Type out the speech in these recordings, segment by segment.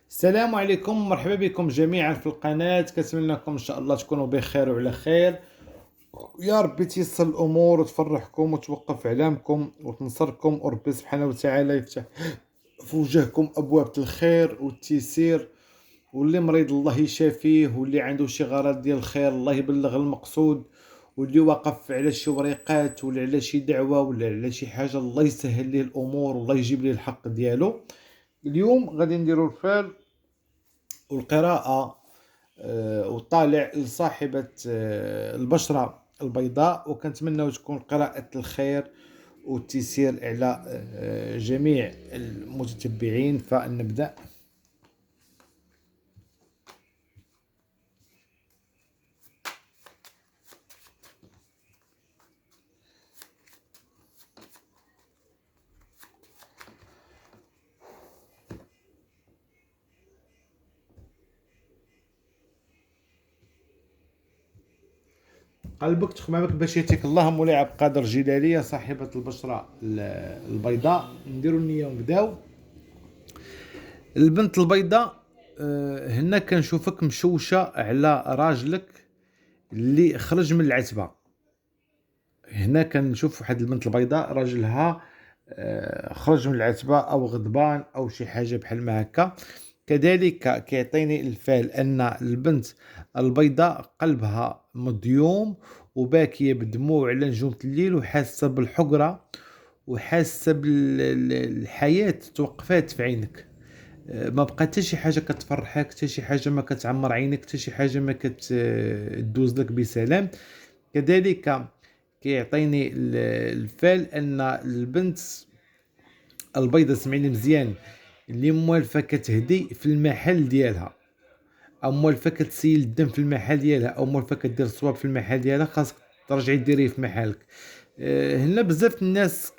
السلام عليكم، مرحبا بكم جميعا في القناة. كنتمنى لكم ان شاء الله تكونوا بخير وعلى خير، ويا ربي تيسر الامور وتفرحكم وتوقف علامكم وتنصركم، وربي سبحانه وتعالى يفتح في وجهكم ابواب الخير والتيسير. واللي مريض الله يشافيه، واللي عنده شي غرض ديال الخير الله يبلغ المقصود، واللي واقف على شي وريقات ولا على شي دعوة ولا على شي حاجة الله يسهل ليه الامور والله يجيب ليه الحق ديالو. اليوم غادي نديرو الفال والقراءة، وطالع لصاحبة البشرة البيضاء، وكنتمنى تكون قراءة الخير والتيسير على جميع المتتبعين. فنبدأ. قلبك تخمامك باش ياتيك الله. مولاي عبد القادر الجيلانية صاحبة البشرة البيضاء. نديرو النية ونبداو. البنت البيضاء، هنا كنشوفك مشوشة على راجلك اللي خرج من العتبة. هنا كنشوف واحد البنت البيضاء راجلها خرج من العتبة او غضبان او شي حاجة بحال ما هكا. كذلك كيعطيني الفال ان البنت البيضاء قلبها مضيوم وباكية بدموع على نجومة الليل، وحاسة بالحقرة وحاسة بالحياة توقفات في عينك. ما بقى حتى شي حاجة كتفرحك، حتى شي حاجة ما كتعمر عينك، حتى شي حاجة ما كتدوز لك بسلام. كذلك كيعطيني الفال ان البنت البيضة، سمعيني مزيان، اللي موالفة كتهدي في المحل ديالها، او موالفة كتسيل الدم في المحل ديالها، او موالفة كدير الصواب في المحل ديالها، خاصك ترجعي ديريه في محلك. هنا بزاف الناس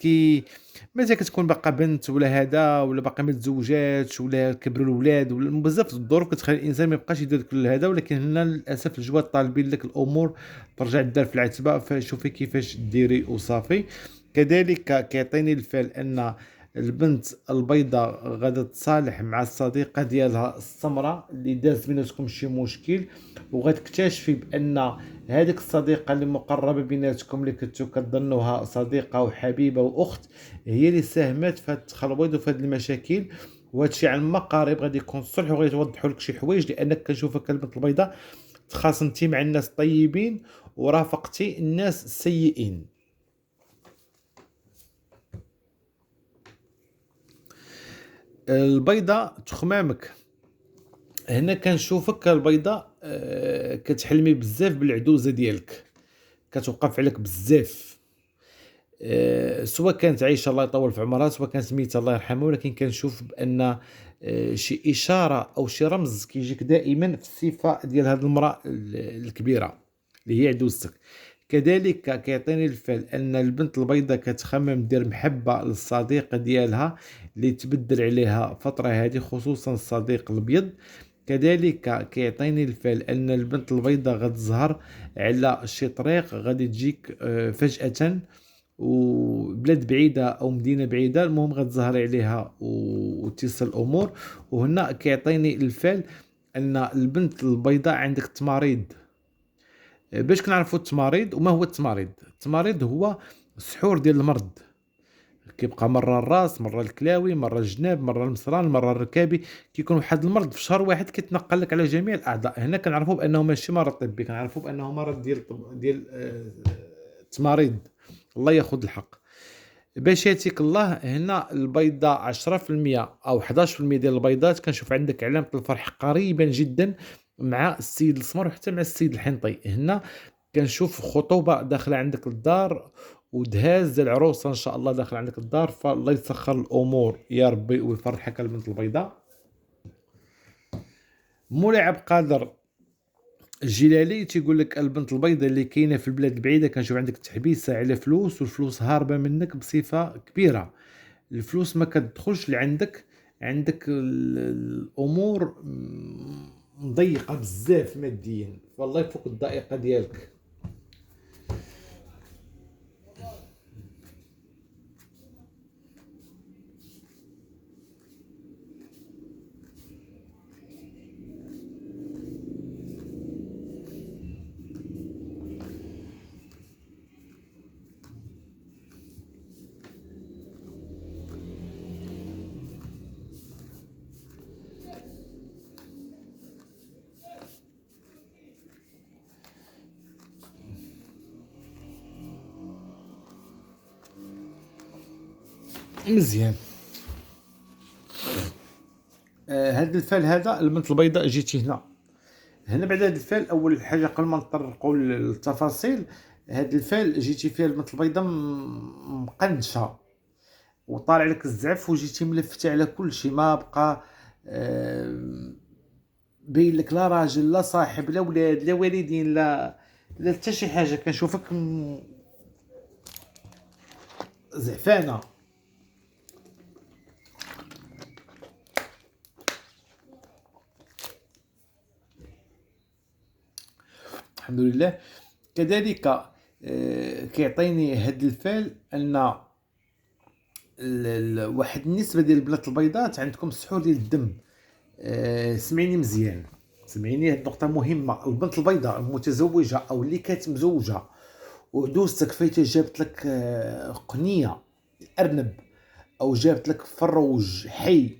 مازال كتكون باقا بنت ولا هذا، ولا باقا ما تزوجاتش، ولا كبروا الاولاد، ولا بزاف الظروف كتخلي الانسان ما يبقاش يدير كل هذا. ولكن هنا للاسف الجواد طالبين لك الامور ترجع دار في العتبه، فشوفي كيفاش ديري وصافي. كذلك كيعطيني الفال ان البنت البيضاء غادا تصالح مع الصديقه ديالها السمراء اللي داز بيناتكم شي مشكل، وغتكتشفي بان هذيك الصديقه اللي مقربه بيناتكم، اللي كنتو كتظنوها صديقه وحبيبه واخت، هي اللي ساهمت في هاد التخلويض وفي هاد المشاكل. وهذا الشيء على ما قريب غادي يكون الصلح، وغادي يوضحوا لك شي حوايج، لانك كنشوفك البنت البيضاء تخاصمتي مع الناس الطيبين ورافقتي الناس السيئين. البيضاء تخمامك، هنا كنشوفك البيضاء كتحلمي بزاف بالعدوزه ديالك، كتوقف عليك بزاف. سواء كانت عايشه الله يطول في عمرها، سواء كانت ميته الله يرحمها، ولكن كنشوف بان شي اشاره او شي رمز كيجيك دائما في الصفه ديال هذه المراه الكبيره اللي هي عدوزتك. كذلك كيعطيني الفال ان البنت البيضاء كتخمم دير محبه للصديقه ديالها اللي تبدل عليها فتره هذه، خصوصا الصديق الابيض. كذلك كيعطيني الفال ان البنت البيضاء غتظهر على شي طريق غادي تجيك فجأة، وبلاد بعيدة أو مدينة بعيدة، المهم غتظهر عليها وتصل الأمور. وهنا كيعطيني الفال أن البنت البيضاء عندك تماريض. باش كنعرفوا التماريض؟ وما هو التماريض؟ التماريض هو السحور ديال المرض، كيبقى مرة الراس، مرة الكلاوي، مرة الجناب، مرة المصران، مرة الركابي. كيكون واحد المرض في شهر واحد كيتنقل لك على جميع الأعضاء. هنا كنعرفوا بأنه ماشي مرض طبي، كنعرفوا بأنه مرض ديال التماريض. الله ياخذ الحق. باش ياتيك الله، هنا البيضاء 10% او 11% ديال البيضات كنشوف عندك علامة الفرح قريبا جدا مع السيد السمر وحتى مع السيد الحنطي. هنا كنشوف خطوبة داخلة عندك الدار، ودهاز العروسة ان شاء الله داخل عندك الدار. فالله يسخر الامور يا ربي ويفرحك البنت البيضاء. مولاي عبد القادر الجلالي تيقول لك البنت البيضاء اللي كاينه في البلاد البعيده كنشوف عندك تحبيسه على فلوس، والفلوس هاربه منك بصفه كبيره. الفلوس ما كتدخلش لعندك، عندك الامور مضيقه بزاف ماديا، والله يفك الضائقه ديالك. مزيان. هاد الفال هذا البنت البيضاء جيتي هنا بعد هاد الفال. اول حاجه قبل ما نطرقوا للتفاصيل، هاد الفال جيتي فيها البنت البيضاء مقنشه وطالع لك الزعف، وجيتي ملفتة على كل شيء، ما بقى باين لك لا راجل لا صاحب لا ولاد لا والدين لا حتى شي حاجه. كنشوفك زعفانه. الحمد لله. كذلك كيعطيني هاد الفال ان واحد النسبه ديال البنات البيضات عندكم السحور ديال الدم. سمعيني مزيان، سمعيني، هاد النقطه مهمه. البنت البيضاء المتزوجه او اللي كانت مزوجه ودوزتك فايته جابت لك قنيه ارنب او جابت لك فروج حي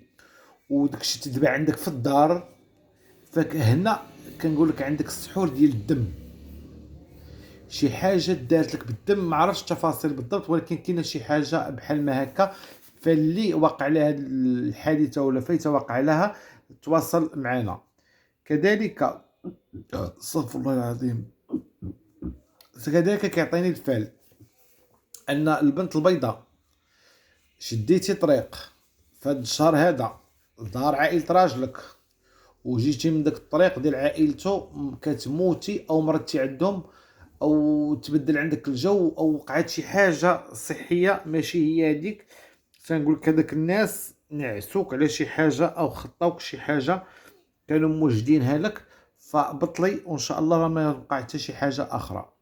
وداكشي تتباع عندك في الدار، فهنا كنقول لك عندك السحور ديال الدم. شي حاجه دارت لك بالدم، ما عرفتش التفاصيل بالضبط، ولكن كاينه شي حاجه بحال ما هكا. فاللي وقع لها هذه الحادثه ولا فايته وقع لها تواصل معنا. كذلك استغفر الله العظيم. كذلك كيعطيني الفال ان البنت البيضاء شديتي طريق فهاد الشهر هذا لدار عائلة راجلك، وجيتي من داك الطريق ديال عائلته كتموتي او مرضتي عندهم او تبدل عندك الجو او وقعت شي حاجه صحيه ماشي هي هذيك، تنقول لك هذاك الناس نعسوك على شي حاجه او خطاوك شي حاجه كانوا موجدينها لك، فبطلي وان شاء الله ما يوقع حتى شي حاجه اخرى.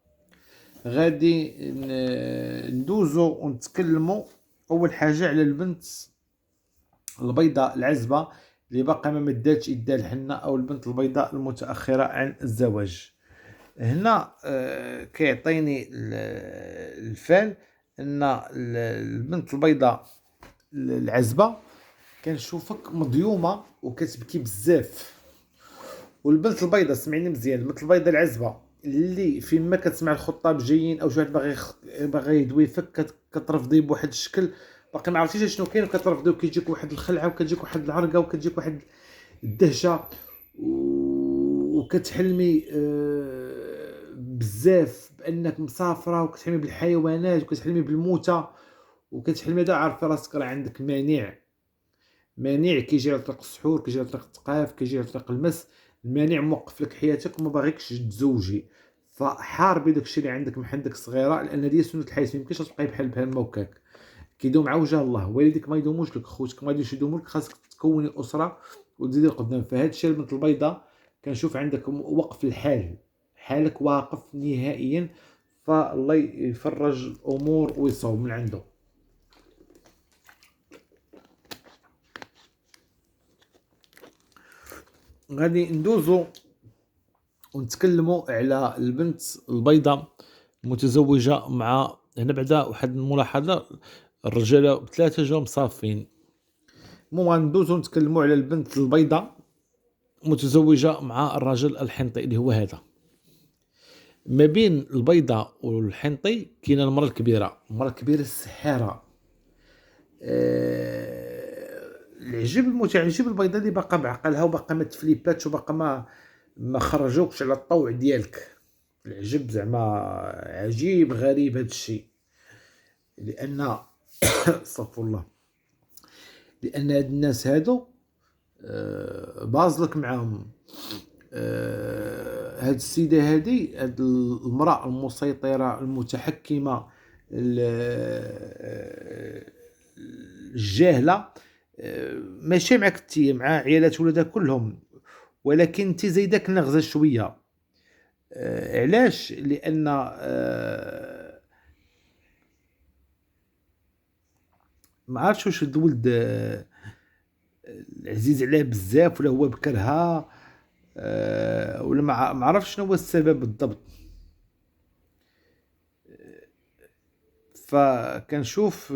غادي ندوزو ونتكلموا اول حاجه على البنت البيضاء العزبه اللي باقا ما مداتش يدها الحنه، او البنت البيضاء المتاخره عن الزواج. هنا كيعطيني الفال ان البنت البيضاء العزبه كنشوفك مضيومه وكتبكي بزاف. والبنت البيضاء سمعني مزيان، البنت البيضاء العزبه اللي فين ما كتسمع الخطاب جايين او شي واحد باغي يدوي فك كترفضي بواحد الشكل باقي ما عرفتيش شنو كاين، وكترفضي وكيجيك واحد الخلعه وكتجيك واحد العرقه وكتجيك واحد الدهشه وكتحلمي بزاف بانك مسافره، وكتحلمي بالحيوانات وكتحلمي بالموتى وكتحلمي دا عارفه راسك راه عندك مانع كيجي على طريق السحور، كيجي على طريق الثقاف، كيجي على طريق المس. المانع موقف لك حياتك وما باغيكش تزوجي، فحاربي داكشي اللي عندك محندك صغيره، لان هذه سنه الحياه. ما يمكنش تبقاي بحال ما هكاك كيدوم على وجه الله. والديك ما يدوموش لك، خوتك ما يدوموش يدوموا لك، خاصك تكوني اسره وتزيدي لقدام. فهاد الشيء البنت البيضاء كنشوف عندك وقف الحال، حالك واقف نهائيا، فالله يفرج الامور ويصوب من عنده. غادي ندوزو ونتكلموا على البنت البيضاء متزوجه مع، هنا بعدا واحد الملاحظه، الرجاله ثلاثه جاو مصافين. المهم غندوزو نتكلموا على البنت البيضاء متزوجه مع الرجل الحنطي اللي هو هذا. ما بين البيضاء والحنطي كاينه المراه الكبيره، المراه الكبيره السحاره. العجب المتعجب البيضاء اللي باقا بعقلها وباقا ما تفليباتش وباقا ما خرجوكش على الطوع ديالك. العجب زعما عجيب غريب هذا الشيء، لان استغفر الله، لان هاد الناس هادو بازلك معاهم. هاد السيده هادي، هاد المراه المسيطره المتحكمه الجاهله، ماشي معك انتي مع عيالات ولادها كلهم، ولكن انتي زايداك نغزه شويه. علاش؟ لان ما عرفتش واش الولد عزيز عليه بزاف ولا هو بكرها، ولا ما عرفتش شنو هو السبب بالضبط. فكنشوف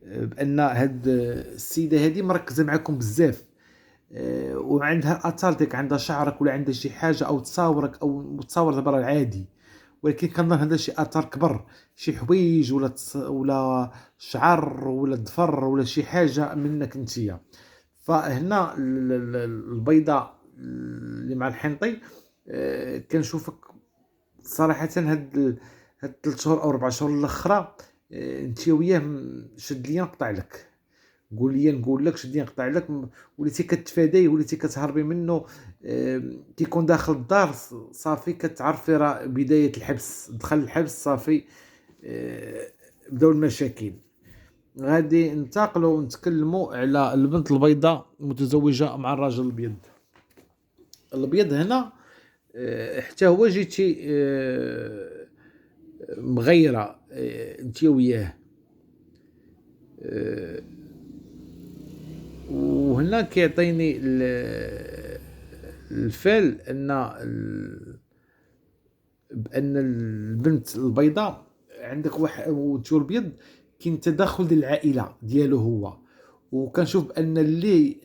بان هاد السيده هذه مركزه معكم بزاف، وعندها اثار ديك، عندها شعرك ولا عندها شي حاجه او تصاورك او تصاور برا العادي، ولكن كنظن هذا شي اثر كبر، شي حوايج ولا شعر ولا ظفر ولا شي حاجه منك نتيا. فهنا البيضه اللي مع الحنطي كنشوفك صراحه هاد 3 شهور او 4 شهور الاخرى انت وياه شد ليا نقطع لك، قول لي نقول لك شد لي نقطع لك، وليتي كتفاديه وليتي كتهربي منه. كيكون داخل الدار صافي كتعرفي راه بدايه الحبس، دخل الحبس صافي. بداو المشاكل. غادي ننتقلوا ونتكلموا على البنت البيضاء المتزوجه مع الرجل الابيض. الابيض هنا حتى هو جيتي مغيره انت وياه. وهنا كيعطيني الفال بان البنت البيضاء عندك واحد وتشور الابيض، كاين تدخل ديال العائله ديالو هو. وكنشوف بان اللي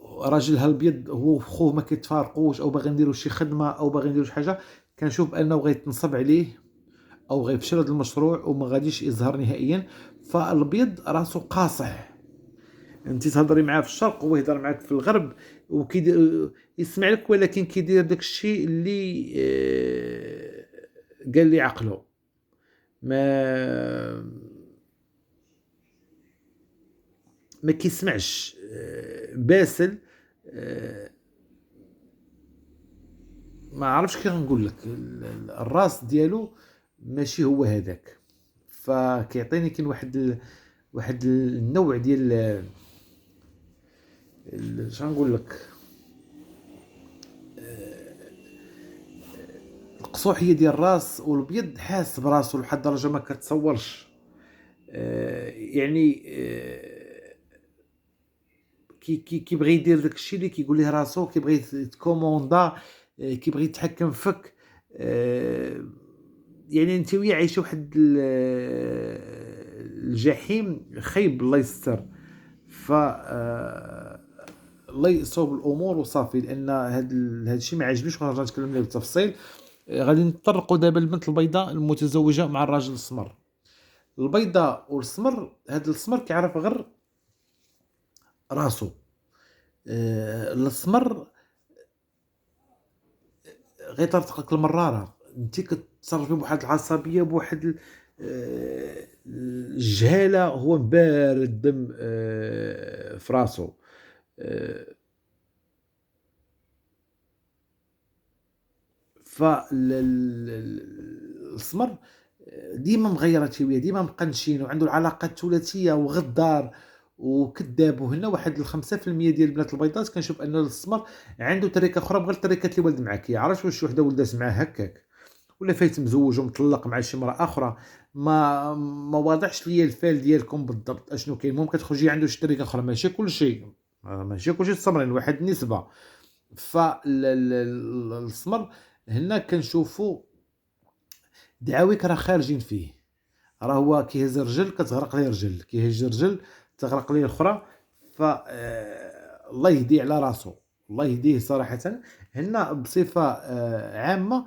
راجلها الابيض هو وخوه ما كيتفارقوش، او باغي نديروا شي خدمه او باغي نديروا شي حاجه، كنشوف انه غيتنصب عليه او غيفشل هذا المشروع وما غاديش يظهر نهائيا. فالابيض راسو قاصح، انت تهضري معاه في الشرق وهو يهضر معاك في الغرب وكيدير يسمع لك، ولكن كيدير داك الشيء اللي قال لي عقله. ما كيسمعش. باسل ما عرفتش كيف نقول لك، الراس ديالو ماشي هو هذاك. فكيعطيني كاين واحد النوع ديال شنو نقول لك، القصوحيه ديال الراس، والابيض حاس براسو لحد درجه ما كتصورش. يعني كيبغي يدير داك الشيء اللي كيقول ليه راسو، كيبغي يتكوموندا، كيبغي يتحكم فيك. يعني انت وياه عايشه واحد الجحيم خايب، الله يستر. ف الله يصوب الامور وصافي، لان هذا الشيء ما عجبنيش ونرجع نتكلم عليه بالتفصيل. غادي نطرقوا دابا البنت البيضاء المتزوجه مع الراجل السمر. البيضاء والسمر، هذا السمر كيعرف غير راسو. السمر غيطرطقك المراره، انت كتصرفي بواحد العصبيه، بواحد الجهاله، هو بارد الدم في راسو. فالسمر ديما مغيره شويه، ديما مقنشين، وعنده العلاقات الثلاثيه وغدار وكذاب. وهنا واحد 5% ديال البنات البيضات كنشوف ان السمر عنده تركه اخرى غير التركه اللي ولد معاه. كيعرفش واش وحده ولدات معاه هكاك ولا فايت مزوج ومطلق مع شي امراه اخرى. ما واضحش ليا الفال ديالكم بالضبط اشنو كاين. ممكن تخرجي عنده شي طريقه اخرى، ماشي كلشي السمرين، واحد النسبه. فالسمر هنا كنشوفوا دعاويك راه خارجين فيه. راه هو كيهز رجل كتغرق ليه رجل، كيهز رجل تغرق ليه الاخرى. ف الله يهديه على راسو، الله يهديه صراحه. هنا بصفه عامه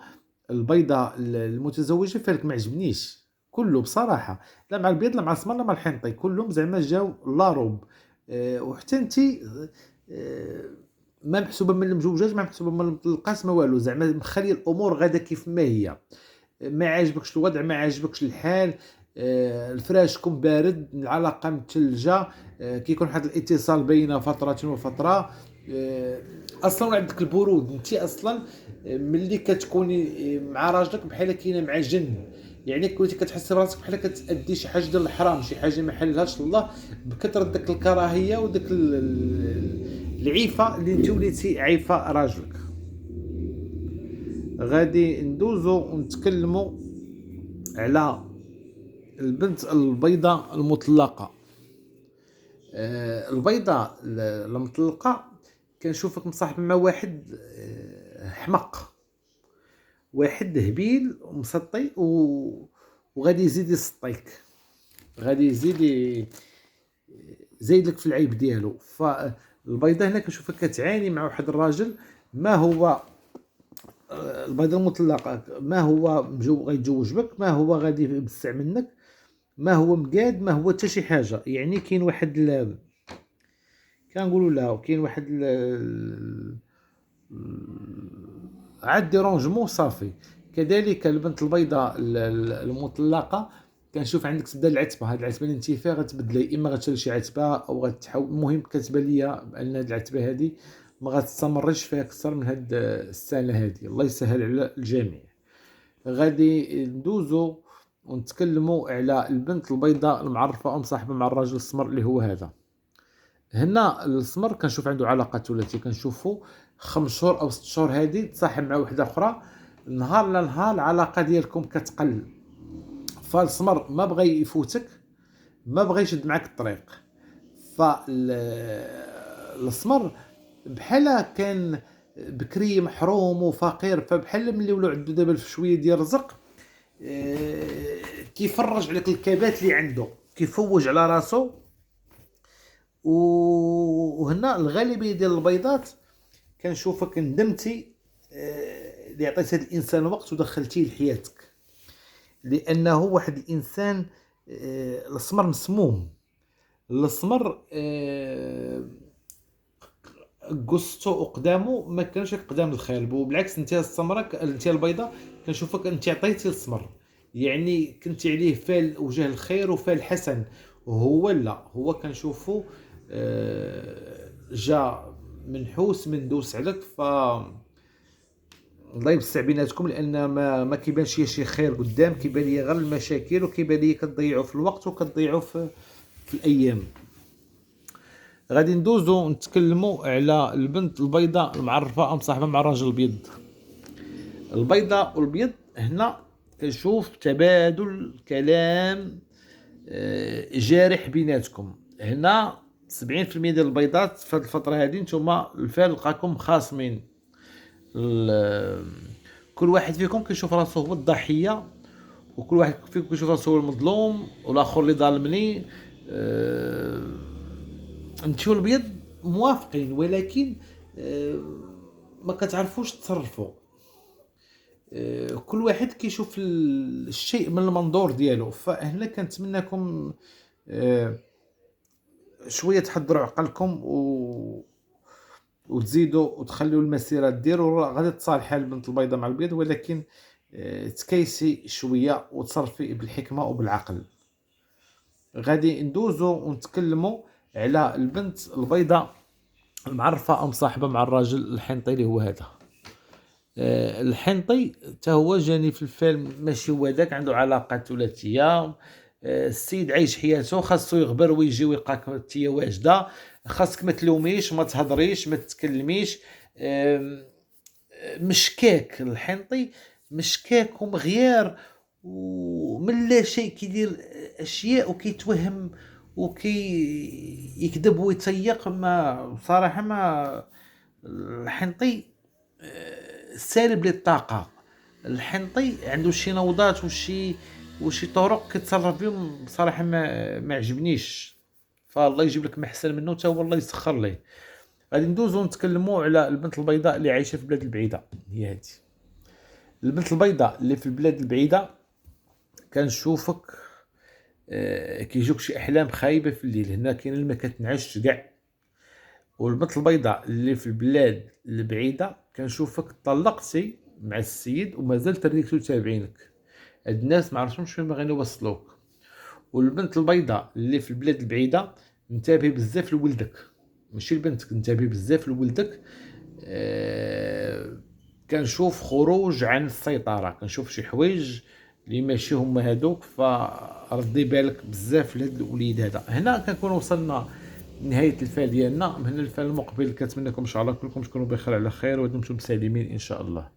البيضه المتزوجه فالك ما عجبنيش كله بصراحه، لا مع البيض لا مع السمر لا مع الحنطي، كلهم زعما جاو لاروب. وحتى انت ما محسوبه من المزوجات، ما محسوبه من المطلقات، ما والو، زعما مخلي الامور غادا كيف ما هي. ما عاجبكش الوضع، ما عاجبكش الحال. الفراش كون بارد، العلاقه متلجه. كيكون واحد الاتصال بين فتره وفتره. اصلا عندك البرود انت اصلا. ملي كتكوني مع راجلك بحال كاينه مع جن، يعني كنتي كتحس براسك بحال كتادي شي حاجه ديال الحرام، شي حاجه ما حلهاش الله، بكثره داك الكراهيه وداك العيفه اللي انت وليتي عيفه راجلك. غادي ندوزو ونتكلموا على البنت البيضاء المطلقه. البيضاء المطلقه كنشوفك مصاحب مع واحد حمق، واحد هبيل ومسطي وغادي يزيد يسطيك، غادي يزيد زايد لك في العيب ديالو. فالبيضاء هنا كنشوفك كتعاني مع واحد الراجل ما هو البيضة المطلقة، ما هو غيتزوج بك، ما هو غادي يبسع منك، ما هو مقاد، ما هو حتى شي حاجة. يعني كاين واحد كنقولوا لا، كاين واحد عاد ديرونجمون صافي. كذلك البنت البيضاء المطلقة، كنشوف عندك تبدا العتبة، هاد العتبة اللي انت فيها غتبدلي، اما غتشري شي عتبة او غتحول. المهم كتبان ليا بان هاد العتبة هادي ما غتستمرش فيها اكثر من هاد السنة هادي. الله يسهل على الجميع. غادي ندوزو ونتكلموا على البنت البيضاء المعرفة او مصاحبة مع الراجل السمر اللي هو هذا. هنا السمر كنشوف عنده علاقة ثلاثية، كنشوفو 5 شهور او 6 شهور هادي تصاحب مع وحدة اخرى، نهار لنهار العلاقة ديالكم كتقل. فالسمر ما بغى يفوتك، ما بغى يشد معك الطريق. فالسمر بحال كان بكري محروم وفقير، فبحال ملي ولاو عنده دابا شويه ديال الرزق، كيفرج عليك الكبات اللي عنده، كيفوج على راسو. وهنا الغالبيه ديال البيضات كنشوفك ندمتي اللي عطيت هذا الانسان وقت ودخلتيه لحياتك، لانه واحد الانسان الاسمر مسموم. الاسمر قصته وقدامه ما كانش قدام الخير، وبالعكس انت السمراء، انت البيضاء كنشوفك انت عطيتي السمر، يعني كنت عليه فال وجه الخير وفال الحسن، وهو لا، هو كنشوفه جا منحوس مندوس عليك. ف الله يوسع بيناتكم، لان ما كيبانش شي خير قدام، كيبان لي غير المشاكل، وكيبان لي كتضيعوا في الوقت وكتضيعوا في الايام. غادي ندوزو نتكلموا على البنت البيضاء المعرفه او مصاحبه مع الراجل الابيض. البيضاء والابيض هنا كنشوف تبادل كلام جارح بيناتكم. هنا 70% ديال البيضات في هذه الفتره هذه نتوما الفعل لقاكم خاصمين. كل واحد فيكم كيشوف راسو هو الضحيه، وكل واحد فيكم كيشوف راسو هو المظلوم، والاخر اللي ظالمني. انتو الابيض موافقين، ولكن ما كتعرفوش تصرفوا. كل واحد كيشوف الشيء من المنظور ديالو. فهنا كنتمنىكم شويه تحضروا عقلكم وتزيدوا وتخليوا المسيره ديروا غادي تصالحها البنت البيضاء مع البيض، ولكن تكيسي شويه وتصرفي بالحكمه وبالعقل. غادي ندوزو ونتكلموا على البنت البيضاء المعرفه او مصاحبه مع الراجل الحنطي اللي هو هذا. الحنطي حتى هو جاني في الفيلم، ماشي هو داك عنده علاقه ثلاثيه. السيد عايش حياته، خاصو يغبر ويجي ويلقاك انت واجده، خاصك ما تلوميش، ما تهضريش، ما تتكلميش. مشكاك الحنطي، مشكاك ومغيار، ومن لا شيء كيدير اشياء وكيتوهم وكيكذب ويتيق. ما بصراحه ما الحنطي سالب للطاقه. الحنطي عنده شي نوضات وشي طرق كيتصرف بهم بصراحه ما عجبنيش. فالله يجيب لك ما احسن منه، حتى هو الله يسخر ليه. غادي ندوزو نتكلموا على البنت البيضاء اللي عايشه في البلاد البعيده. هي هذه البنت البيضاء اللي في البلاد البعيده، كنشوفك كيجوك شي احلام خايبه في الليل. هنا كاين ما كتنعش كاع. والبنت البيضاء اللي في البلاد البعيده، كنشوفك طلقتي مع السيد ومازال تريكتو تابعينك. هاد الناس ما عرفتهمش فين باغيين يوصلوك. والبنت البيضاء اللي في البلاد البعيده، انتبهي بزاف لولدك، ماشي لبنتك، انتبهي بزاف لولدك. كنشوف خروج عن السيطره، كنشوف شي حوايج اللي ماشي هما هادوك، فردي بالك بزاف لهاد الوليد هذا. هنا كنكون وصلنا نهايه الفال ديالنا. من هنا الفال المقبل كنتمنىكم ان شاء الله كلكم تكونوا بخير على خير ودمتم سالمين ان شاء الله.